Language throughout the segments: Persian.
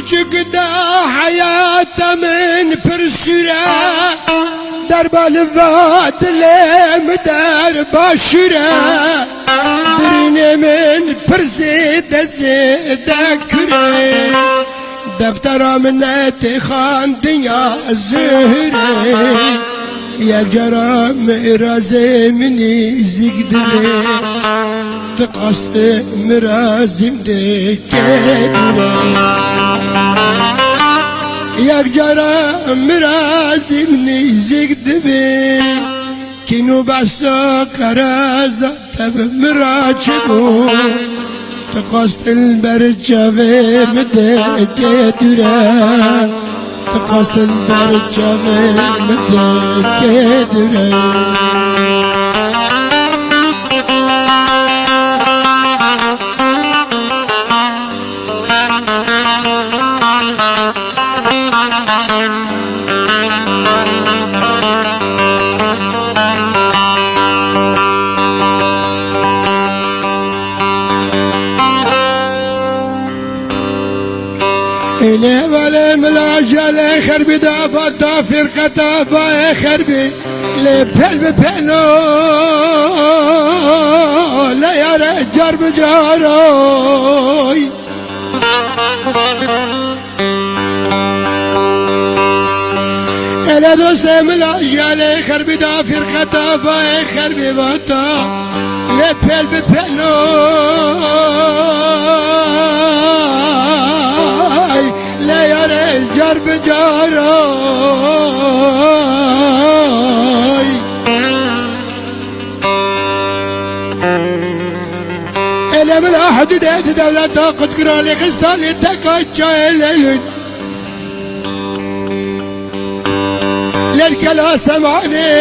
جدا حياة من فرسرة درب الفات لم در باشرة برين من فرسد ذكرة دفتر منت خان دنيا زهرة يا جرام رازي مني زقدري تقصد مرازم دكتري يا جرام مرازم مني زقدري كينو بحسا كرازة تب مراجبو تقصد البرجة مدكتري تقصد البرجة مدكتري إلي ولا ملاجة لا خربي دافا فرقة فا خربي لي بلو لا يا رجال بجاروي إلي دوست ملاجة لا خربي دافا فرقة فا خربي باتا لي بلو لا يا رجال بجاروي إلا من أحد ديت دولة تاقد قرالي غزالي تكاكا إليلن للكلا سمعني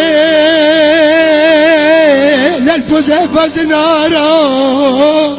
للفوز فاز نارو